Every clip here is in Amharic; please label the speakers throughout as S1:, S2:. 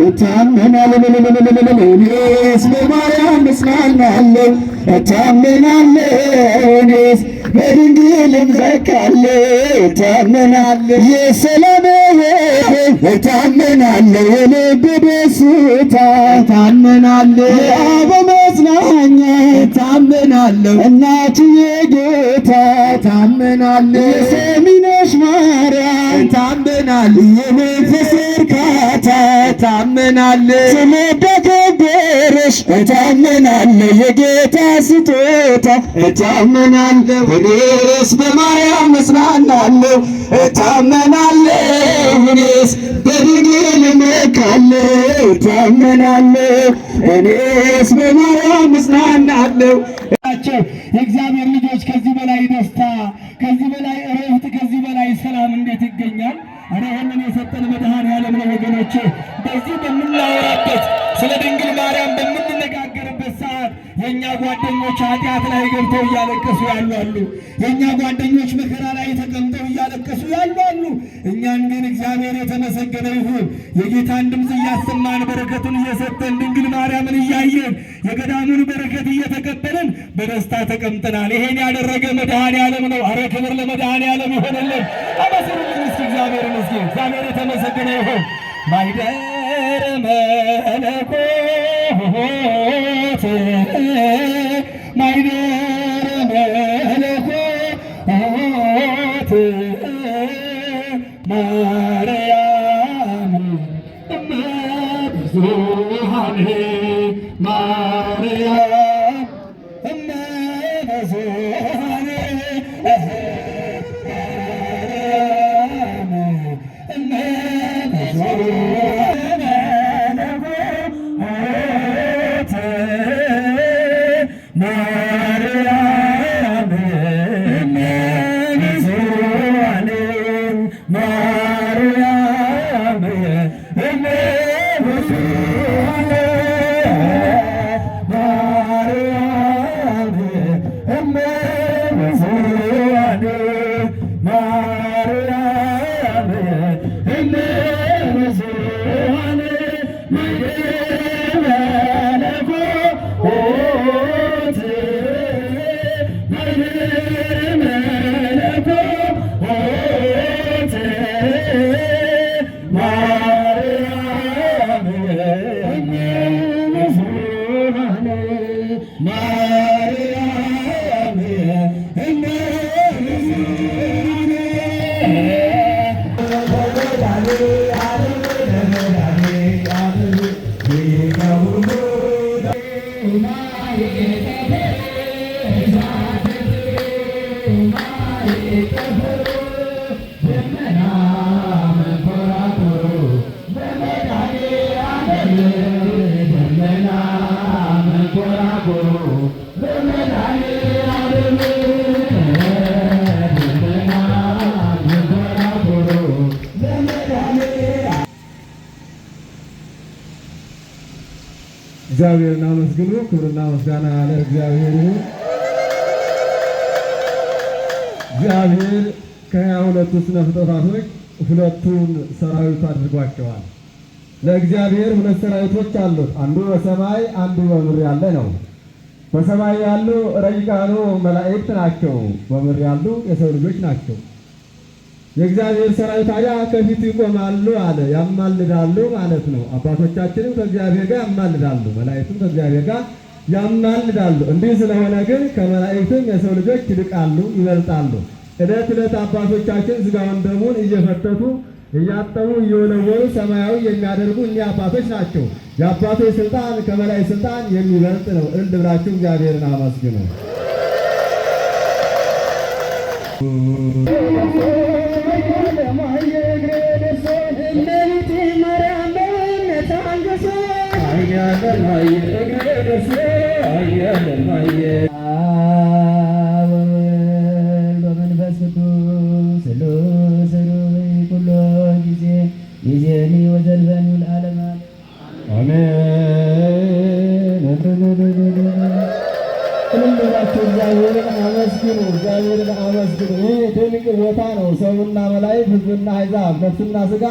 S1: እታመናለሁ እኔስ በማርያም እጽናናለሁ እታመናለሁ እኔስ በድንግል እመካለሁ እታመናለሁ የሰላም እታመናለሁ የልብ ደስታ እታመናለሁ የአብ መጽናኛ እታመናለሁ እናትዬ ጌታ እታመናለሁ የሰሚነሽ ማርያም እታመናለሁ የመንፈስ እርካታ እታመናለሁ ስለተከበረሽ እታመናለሁ የጌታ ስጦታ እታመናለሁ እኔስ በማርያም እጽናናለሁ እታመናለሁ እኔስ በድንግል እመካለሁ እታመናለሁ እኔስ በማርያም እጽናናለሁ። የእግዚአብሔር ልጆች ከዚህ በላይ ደስታ፣ ከዚህ በላይ እረፍት፣ ከዚህ በላይ ሰላም እንዴት ይገኛል? እረ ይህንን የሰጠን መድኃኔዓለም ነው ወገኖቼ። በዚህ በምናወራበት ስለ ድንግል ማርያም በምንነጋገርበት ሰዓት የእኛ ጓደኞች ኃጢአት ላይ ገብተው እያለቀሱ ያሉ አሉ። የእኛ ጓደኞች መከራ ላይ ተቀምጠው እያለቀሱ ያሉ አሉ። እኛን ግን እግዚአብሔር የተመሰገነ ይሁን የጌታን ድምፅ እያሰማን በረከቱን እየሰጠን ድንግል ማርያምን እያየን የገዳሙን በረከት እየተቀበልን በደስታ ተቀምጠናል። ይሄን ያደረገ መድኃኔዓለም ነው። አረ ክብር ለመድኃኔዓለም ይሆንልን። አመስግኑልን እስኪ እግዚአብሔርን። እስኪ እግዚአብሔር የተመሰገነ ይሁን። ማይደረ መለኮት ማይደረ መለኮት ማርያም እመ ብዙኃን ማርያም እመ ብዙኃን
S2: እግዚአብሔርን አመስግኑ። ክብርና ምስጋና ለእግዚአብሔር ይሁን። እግዚአብሔር ከ22ቱ ስነ ፍጥረታቶች ሁለቱን ሰራዊት አድርጓቸዋል። ለእግዚአብሔር ሁለት ሰራዊቶች አሉት። አንዱ በሰማይ አንዱ በምድር ያለ ነው። በሰማይ ያሉ ረቂቃኑ መላእክት ናቸው። በምድር ያሉ የሰው ልጆች ናቸው። የእግዚአብሔር ሰራዊት ታዲያ ከፊቱ ይቆማሉ አለ። ያማልዳሉ ማለት ነው። አባቶቻችንም ከእግዚአብሔር ጋር ያማልዳሉ፣ መላእክትም ከእግዚአብሔር ጋር ያማልዳሉ። እንዲህ ስለሆነ ግን ከመላእክትም የሰው ልጆች ይልቃሉ፣ ይበልጣሉ። ዕለት ዕለት አባቶቻችን ሥጋውን ደሙን እየፈተቱ እያጠቡ እየወለወሉ ሰማያዊ የሚያደርጉ እኒህ አባቶች ናቸው። የአባቶች ስልጣን ከመላእክት ስልጣን የሚበልጥ ነው። እልል ብላችሁ እግዚአብሔርን አመስግኑ። በመንፈስ ቅዱስ ስሉስ ኩሎ ጊዜ ጊዜኒ ወዘልፈኒ ለዓለመ አሜን። ሁላችሁ እግዚአብሔርን አመስግኑ፣ እግዚአብሔርን አመስግኑ። ይህ ድንቅ ቦታ ነው። ሰውና መላእክት፣ ሕዝብና አሕዛብ፣ ነፍስና ሥጋ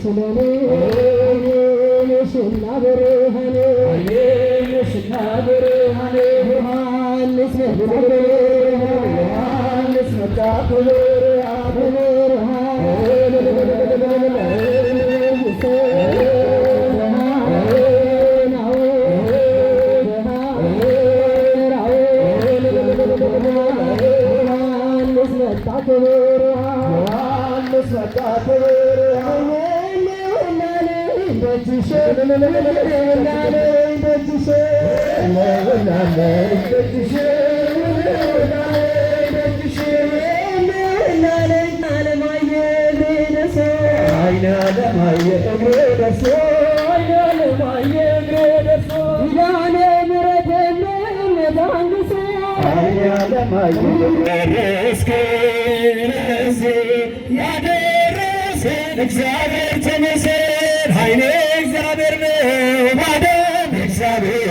S1: ስለኔ ነሽና ብርሃኔ ነሽና ብርሃኔ ዮሐንስ መጣ እግዚአብሔር ተመስገን ኃይሌ እግዚአብሔር ነው ማዳን እግዚአብሔር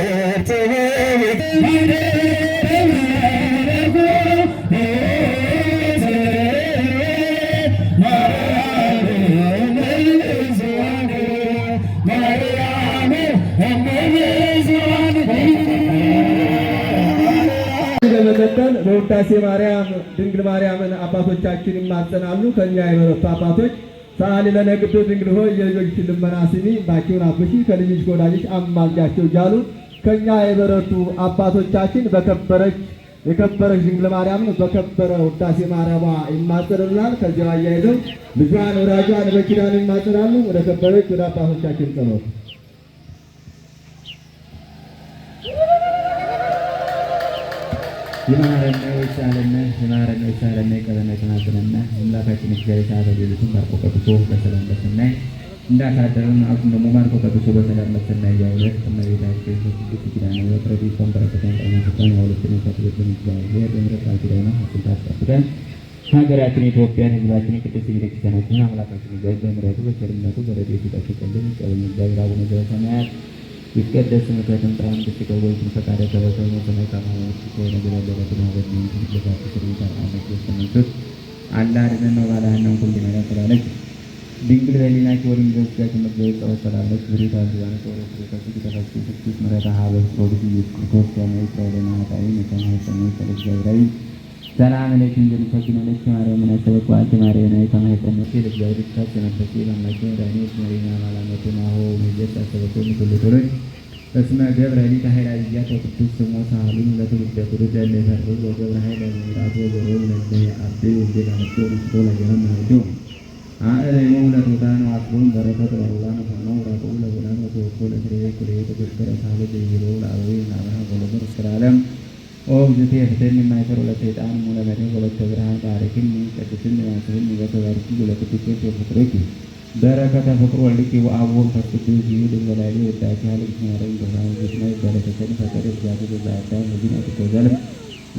S2: በመቀጠል በውዳሴ ማርያም ድንግል ማርያምን አባቶቻችን ይማጸናሉ። ከኛ የበረቱ አባቶች ሰአሊ ለነ ቅድስት ድንግል ሆይ የልጆችሽን ልመና ስሚ፣ ባኪውን አብሺ፣ ከልጅሽ ከወዳጅሽ አማልጃቸው እያሉ ከኛ የበረቱ አባቶቻችን የከበረች ድንግል ማርያምን በከበረ ውዳሴ ማርያሟ ይማጸኑናል። ከዚያ አያይዘው ልጇን ወዳጇን በኪዳን ይማጸናሉ። ወደ ከበረች ወደ አባቶቻችን ጸሎት
S3: ይማረነ ወይሳለነ ይማረነ ወይሳለነ ቀለነ ተናገረና አምላካችን እግዚአብሔር ታደርጉልን ባርኮ ቀጥቶ በሰላም በሰናይ እንዳታደረን አሁን ደግሞ ባርኮ ቀጥቶ በሰላም በሰናይ ያውለት ከመቤታችን ቅድስት ኪዳነ ምሕረት ኮምበረከተን ጠማስተን ያውለትን ተጥብትን እግዚአብሔር በምሕረት አልተዳና አጥንታጠፍተን ሀገራችን ኢትዮጵያን ሕዝባችን ቅድስት ቤተክርስቲያናችን አምላካችን እግዚአብሔር በምሕረቱ በቸርነቱ በረድኤቱ ይጠብቅልን። ጸሎት እግዚአብሔር አቡነ ዘበሰማያት ይትቀደስ ስምከ ትምጻእ መንግሥትከ ወይኩን ፈቃድከ በከመ በሰማይ ከማሁ በምድር ነገር ያለበትን ሀገር ነው ለዛት ትርኢት አመት ወሰነቱት አላ አድነን ነው ባላህናን ሁሉ ነገር ስላለች ድንግል በሊናኪ ወሪም ዘስጋች መገለጽ ተወሰላለች ብሪታ ዲዋን ተወረስ ከዚህ ተፈጽሞ ፍቅር ምረታ ሀበስ ፕሮዲስ ኢየሱስ ከመይ ተወለና ታሪ ነተማይ ሰማይ ተለግዚአብራዊ ሰላም ለኪን ዘልፈግነለች ማርያም ናተበቋት ማርያም ናይ ከመይ ተመሰለ ለእግዚአብሔር ተሰነፈሰ ለማይከ ዳንኤል ማርያም ማላመቱ ናሆ መጀት አሰበቶን ሁሉቶች እስመ ገብረ ሊቀ ኃይል አብያተ ቅዱስ ስሙ ሳሉን ለትውልደ ትውልድ ለፈሩ ወገብረ ኃይል ለምራቱ ወዘሮ ለለ አብዱ ወንጌል አመጡ ወስዶ ለገና ነው አእለሙ ለቶታን ዋስቡን በረከት ለሁላን ፈነው ረቁ ለሁላን ወተወኩ ለትሬ ኩሌ ተገበረ ሳለ ዘይሮ ለአዊ ናብራ ወለበር ስራለም ኦ ዝቴ ፍተን የማይፈሩ ለሰይጣን ሙለ መድን ወለተ ብርሃን ባረክን ቅዱስን ያንስህን ወተባርኪ ለቅዱስ ፍቅርኪ በረከተ ፍቅር ወልቂ ወአቡን ፈቅዱ ይሁድ ወላሊ ወዳቂ ያለ እግዚአብሔር በራው ዝናይ በረከተ ፈቀደ እግዚአብሔር በዛታ መዲና ተዘለም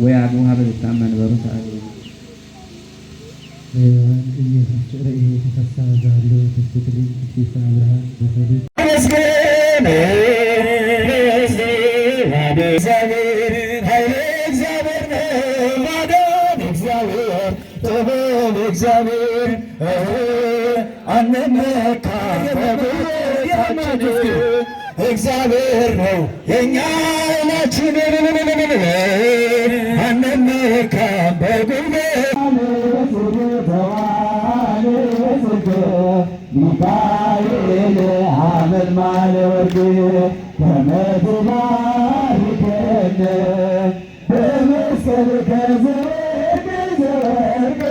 S3: ወይ አቡሃ በጣም መንበሩ ሰዓት ኢየሱስ ርኤ ተፈሳ ዛሉ ተስክሪ ኢየሱስ አብርሃም በፈዱ
S1: መስገን እግዚአብሔር ኃይለ እግዚአብሔር ማዳን እግዚአብሔር ጥበብ እግዚአብሔር አንመካ በቤታችን እግዚአብሔር ነው የእኛ ናችን አንመካ በጉልበት ሚካኤል አመልማለ ወርቅ ከመትባርከን በመስቀል ከዘርግ ዘርግ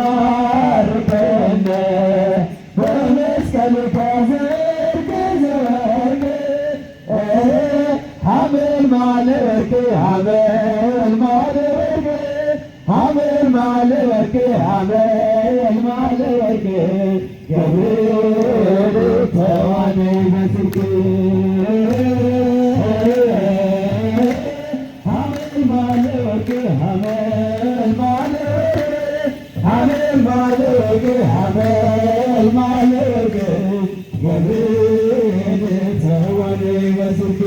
S1: ከመትባርከን በመስቀል ከዘርግ ዘርግ አመልማለ ወርቅ አመልማለ ወርቅ አመልማለ ወርቅ አመልማለ ወርቅ ገብርኤል ተዋነይ በስልክ አመልማለ ወርቅ አመልማለ አመልማለ ወርቅ አመልማለ ወርቅ ገብርኤል ተዋነይ በስልክ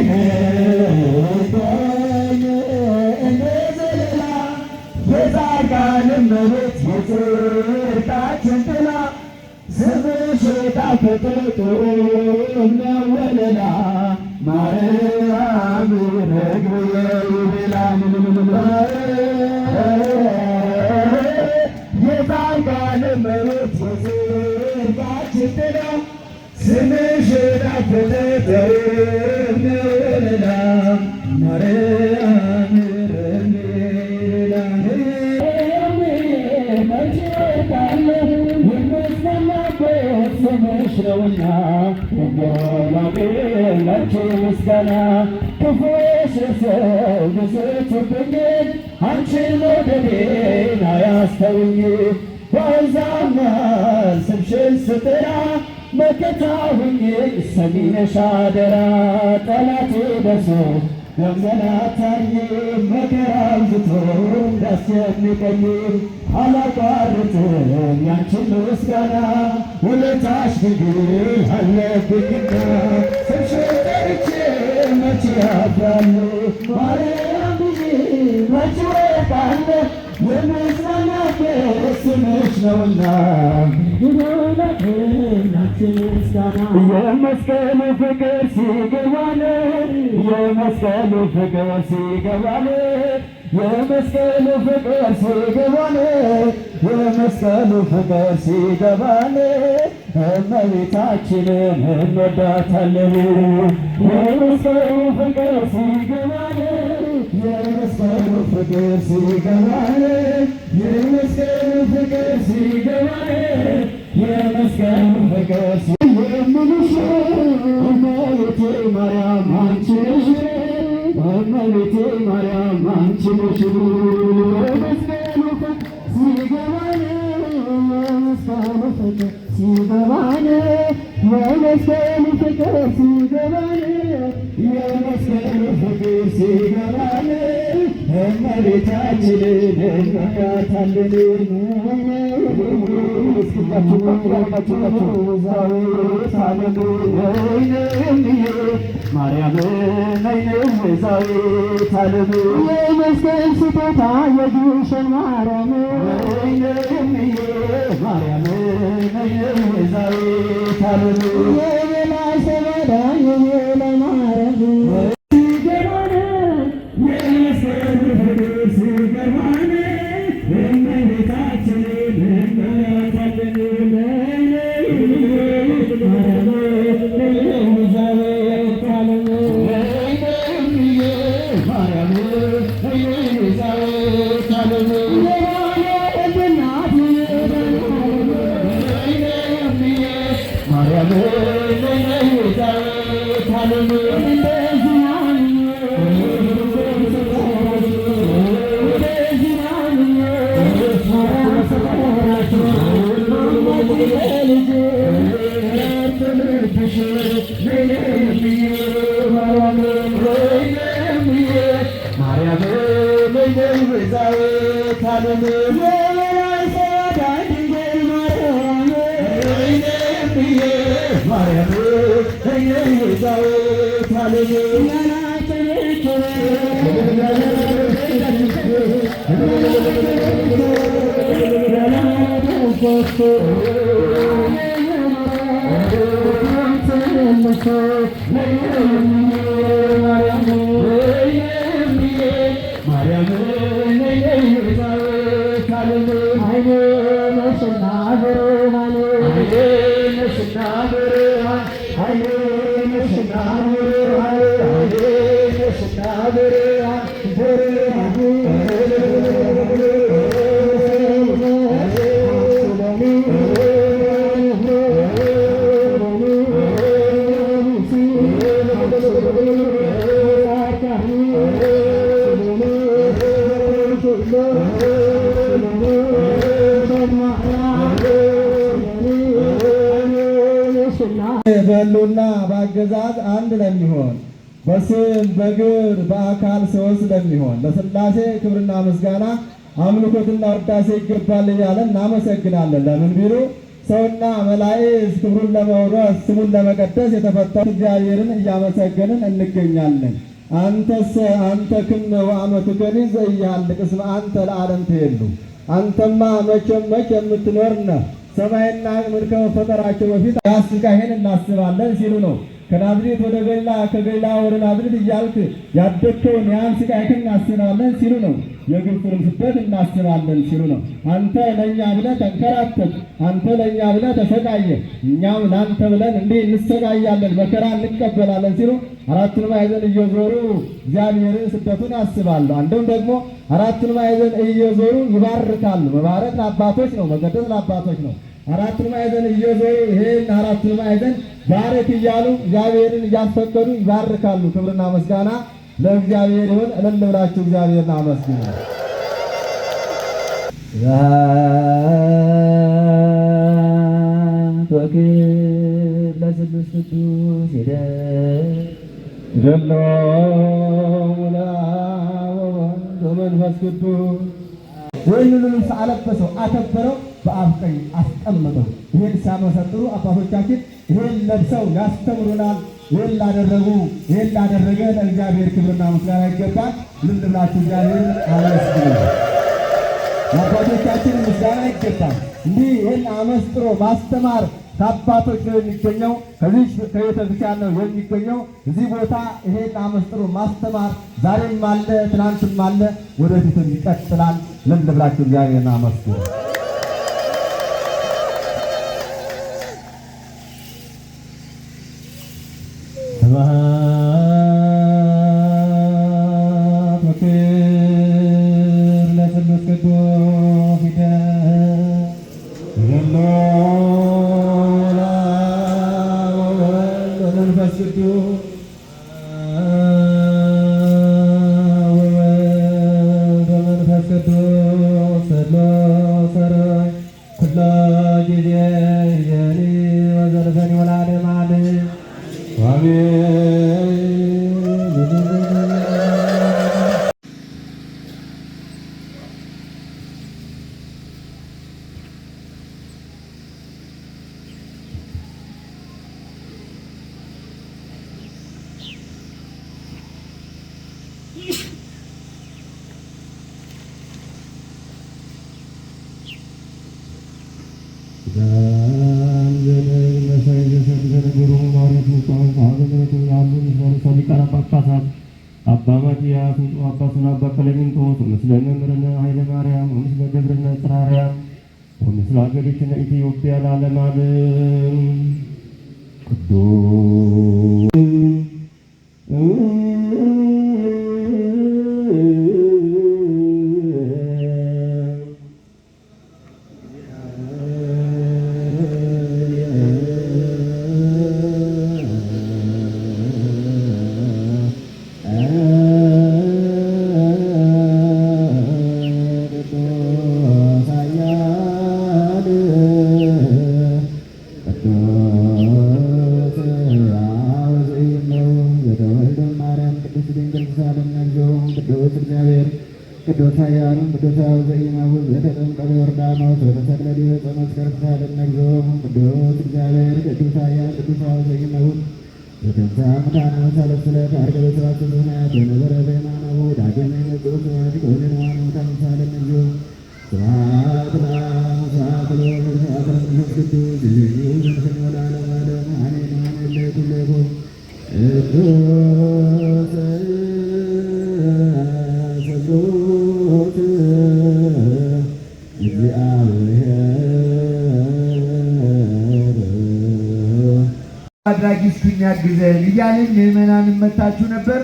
S1: Yeah. የጽድቃችን ጥላ ስምሽ የጣፈጠ ጥዑም ነው ወለላ ማርያም ርግብየ ይቤላ የጻድቃን እመቤት የጽድቃችን ጥላ ስምሽ የጣፈጠ ጥዑም ነው ወለላ ማርያም ስምሽ ነውና እንገላገላች ምስጋና ክፉ የሸሸው ብስጭብኝ አንቺን መውደዴን አያስተውኝ በአሕዛብ መሃል ስምሽን ስጠራ መከታ ሁኜ ሰሚ ነሽ አደራ ጠላቴ ደርሶ ያንገላታኝ መከራ አብዝቶ እንዳስጨንቀኝ አላቋርጥም ያንቺን ምስጋና ውለታሽ ድንግል አለብኝና ስምሽን ጠርቼ መቼ አፍራለሁ ማርያም ብዬ መቼ እወድቃለሁ የምጽናናበት ስምሽ ነውና ይሁንላችን ምስጋና የመስቀሉ ፍቅር ሲገባን የመስቀሉ ፍቅር ሲገባን የመስቀሉ ፍቅር ሲገባን የመስቀሉ ፍቅር ሲገባን እመቤታችንን እንወዳታለን የመስቀሉ ፍቅር ሲገባን የመስቀሉ ፍቅር ሲገባን የመስቀሉ ፍቅር ሲገባን የመስቀሉ ፍቅር የምልሽ እመቤቴ ማርያም አንቺ ነሽ እመቤቴ ማርያም አንቺ ነሽ የመስቀሉ ፍቅር ሲገባን የመስቀሉ ፍቅር ሲገባን የመስቀሉ ፍቅር ሲገባን የመስቀሉ ፍቅር ሲገባን እመቤታችንን እንወዳታለን ማርያም ቤዛዊተ ዓለም የመስቀል ስጦታ የግሸን ማርያም ማርያም ቤዛዊተ ዓለም የበላይ ሰባዳኝ የበላይ ማርያም
S2: በሕልውና በአገዛዝ አንድ ለሚሆን በስም በግብር በአካል ሦስት ለሚሆን ለሥላሴ ክብርና ምስጋና አምልኮትና ውዳሴ ይገባል እያለን እናመሰግናለን። ለምን ቢሉ ሰውና መላእክት ክብሩን ለመውረስ ስሙን ለመቀደስ የተፈጠሩ እግዚአብሔርን እያመሰገንን እንገኛለን። አንተሰ አንተ ክነ ወአመትከኒ ዘኢያልቅ እስመ አንተ ለዓለም ትሄሉ አንተማ መቼም የምትኖር ነህ። ሰማይና ምድር ከመፈጠራቸው በፊት ያስቃሄን እናስባለን ሲሉ ነው። ከናዝሬት ወደ ገሊላ ከገሊላ ወደ ናዝሬት እያልክ ያደግከውን ያን ስቃይህን እናስባለን ሲሉ ነው። የግብፅን ስደት እናስባለን ሲሉ ነው። አንተ ለእኛ ብለህ ተንከራተት፣ አንተ ለእኛ ብለህ ተሰቃየ፣ እኛም ለአንተ ብለን እንዲህ እንሰቃያለን፣ መከራ እንቀበላለን ሲሉ አራቱን ማዕዘን እየዞሩ እግዚአብሔርን ስደቱን ያስባሉ። አንድም ደግሞ አራቱን ማዕዘን እየዞሩ ይባርካሉ። መባረክ ለአባቶች ነው፣ መቀደስ ለአባቶች ነው። አራቱን ማዕዘን እየዞሩ ይሄን አራቱን ማዕዘን ባርክ እያሉ እግዚአብሔርን እያስፈቀዱ ይባርካሉ። ክብርና ምስጋና ለእግዚአብሔር ይሁን። እልል ብላችሁ እግዚአብሔርን አመስግኑ። ለስሉስ ቅዱስ ሄደ ዘሎ መንፈስ ቅዱስ ወይኑን ልብስ አለበሰው፣ አከበረው፣ በአብ ቀኝ አስቀመጠው። ይሄን ሲያመሰጥሩ አባቶቻችን ይሄን ለብሰው ያስተምሩናል። ይሄን ላደረገ ለእግዚአብሔር ክብርና ምስጋና ይገባል። ምን ብላችሁ እግዚአብሔር አመስግኑ። አባቶቻችን ምስጋና ይገባል። እንዲህ ይሄን አመስጥሮ ማስተማር ከአባቶች ነው የሚገኘው፣ ከዚህ ከቤተ ክርስቲያን ነው የሚገኘው። እዚህ ቦታ ይሄን አመስጥሮ ማስተማር ዛሬም አለ፣ ትናንትም አለ፣ ወደፊትም ይቀጥላል። ምን ብላችሁ እግዚአብሔርን አመስግኑ። አባ ማትያስ አባሱን አባ ቀለሚንጦስ ምስለ መምህርነ ኃይለ ማርያም ምስለ ደብርነ ጽራርያም ምስለ ሀገሪቱነ ኢትዮጵያ ለዓለመ ዓለም ቅዱስ ቅዱስ ኃያሉ ቅዱስ ዘኢናሁ ዘተጠምቀ በዮርዳኖስ ወተሰቅለ ዲበ ዕፀ መስቀል ተሳሃለነ እግዚኦ። ቅዱስ እግዚአብሔር ቅዱስ ኃያል ቅዱስ ዘኢናሁ ዘተንሥአ እሙታነ ወሰለስተ ዕለት ዐርገ በሰባቱ ሰማያት ወነበረ በየማነሁ ዳግመ ይመጽእ በጽባሕ ወዘነዋነ ሙታነ ተሳሃለነ እግዚኦ። ስብሐት ለአብ ወስብሐት ለወልድ ወስብሐት ለመንፈስ ቅዱስ ይእዜሰ ወለዓለመ ዓለም አሜን። አሜን። ለኩሉ
S1: አድራጊ እስኪ ያግዘን እያልን ምዕመናንን መታችሁ ነበር።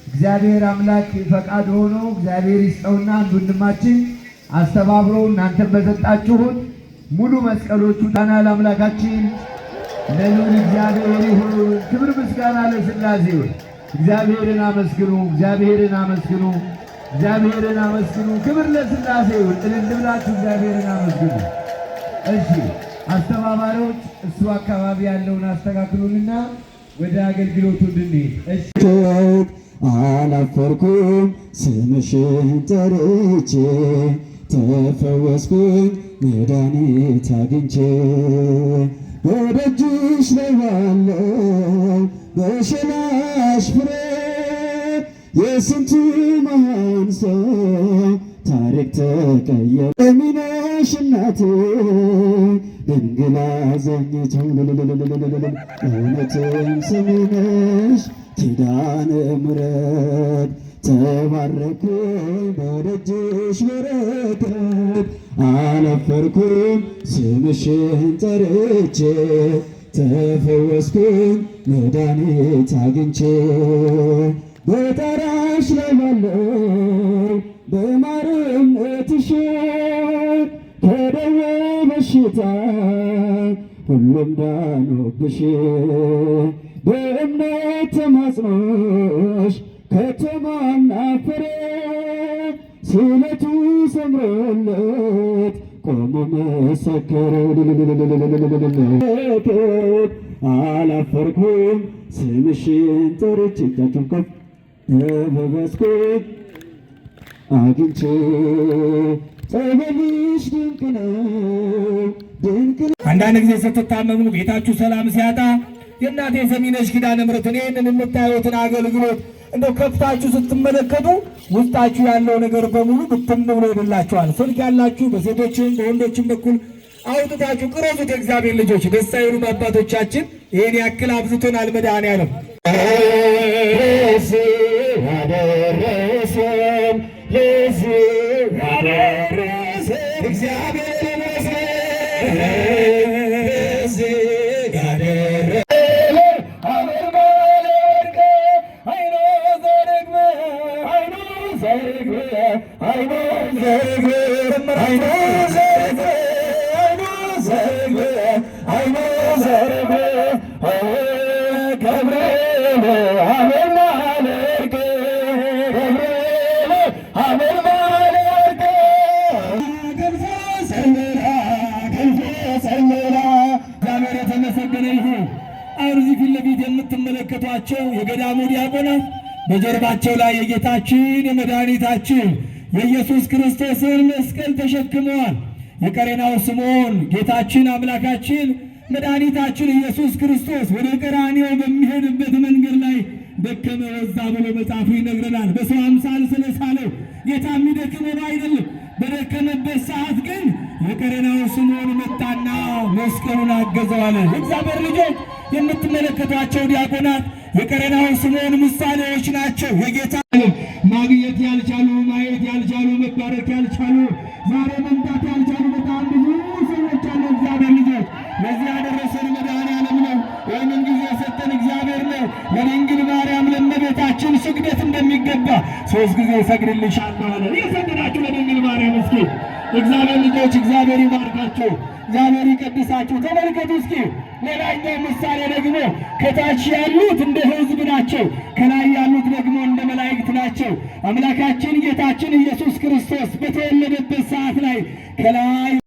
S1: እግዚአብሔር አምላክ ፈቃድ ሆኖ እግዚአብሔር ይስጠውና አንድ ወንድማችን አስተባብሮ እናንተን በሰጣችሁት ሙሉ መስቀሎቹ ዳና ለአምላካችን ለልዑል እግዚአብሔር ይሁን። ክብር ምስጋና ለሥላሴ ይሁን። እግዚአብሔርን አመስግኑ፣ እግዚአብሔርን አመስግኑ፣ እግዚአብሔርን አመስግኑ። ክብር ለሥላሴ ይሁን። እልል ብላችሁ እግዚአብሔርን አመስግኑ። እሺ አስተባባሪዎች እሱ አካባቢ ያለውን አስተካክሉንና ወደ አገልግሎቱ እንድንሄድ። እሺ
S4: አላፈርኩም ስምሽን ጠርቼ ተፈወስኩኝ መድኃኒት አግኝቼ በደጅሽ ላይ ባለው በሸላሽ ፍሬ የስንቱ መሃን ሰው ታሪክ ተቀየረ። ሚነሽ እናቴ ድንግል አዛኝቱ እውነትም ስሜ ነሽ ኪዳነ ምሕረት ተባረኩኝ በደጅሽ በረከት አላፈርኩም ስምሽን ጠርቼ ተፈወስኩኝ መድኃኒት አግኝቼ በጣራሽ ላይ ባለው በማርነትሽ ከደዌ በሽታ ሁሉም ዳኑብሽ በእምነት ተማጽኖሽ ከተማን አፈረ ስለቱ ሰምሮለት ቆሞ መሰከረ። አላፈርኩም ስምሽን ጠርቼ እጃችሁን ከፍ ተፈወስኩኝ አግኝቼ ጸበልሽ ድንቅ ነው ድንቅ ነው።
S1: አንዳንድ ጊዜ ስትታመሙ ቤታችሁ ሰላም ሲያጣ የእናቴ ሰሚነሽ ኪዳነ ምሕረት ይህንን የምታዩትን አገልግሎት እንደው ከፍታችሁ ስትመለከቱ ውስጣችሁ ያለው ነገር በሙሉ ብትን ብሎ ይደላችኋል። ስልክ ያላችሁ በሴቶችም በወንዶችም በኩል አውጥታችሁ ቅረጹት። የእግዚአብሔር ልጆች ደስ አይሉም? አባቶቻችን ይህን ያክል አብዝቶናል መድኃኔዓለም። አደረሰን ለዚህ ያደረሰን እግዚአብሔር ይመስገን። ለዚህ ያደረሰን እዚህ ፊት ለፊት የምትመለከቷቸው የገዳሙ ዲያቆናት በጀርባቸው ላይ የጌታችን የመድኃኒታችን የኢየሱስ ክርስቶስን መስቀል ተሸክመዋል። የቀሬናው ስምዖን ጌታችን አምላካችን መድኃኒታችን ኢየሱስ ክርስቶስ ወደ ቀራንዮ በሚሄድበት መንገድ ላይ ደከመ ወዛ ብሎ መጽሐፉ ይነግረናል። በሰው አምሳል ስለሳለው ጌታ የሚደክመው አይደለም። በደከመበት ሰዓት ግን የቀሬናው ስምዖን መጣና መስቀሉን አገዘዋል። እግዚአብሔር ልጆች የምትመለከቷቸው ዲያቆናት የቀሬናው ስምዖን ምሳሌዎች ናቸው። የጌታ ማግኘት ያልቻሉ፣ ማየት ያልቻሉ፣ መባረክ ያልቻሉ፣ ዛሬ መምጣት ያልቻሉ በጣም ብዙ ሰዎች አሉ። እግዚአብሔር ልጆች ለዚህ ያደረሰን መድኃኔዓለም ነው። ይህንን ጊዜ የሰጠን እግዚአብሔር ነው። ለድንግል ማርያም ለእመቤታችን ስግደት እንደሚገባ 3 ጊዜ እሰግድልሻለሁ አለ። የሰገዳችሁ ለድንግል ማርያም እስኪ እግዚአብሔር ልጆች እግዚአብሔር ይባርካችሁ፣ እግዚአብሔር ይቀድሳችሁ። ተመልከቱ እስኪ ሌላኛው ምሳሌ ደግሞ ከታች ያሉት እንደ ሕዝብ ናቸው፣ ከላይ ያሉት ደግሞ እንደ መላእክት ናቸው። አምላካችን ጌታችን ኢየሱስ ክርስቶስ በተወለደበት ሰዓት ላይ ከላይ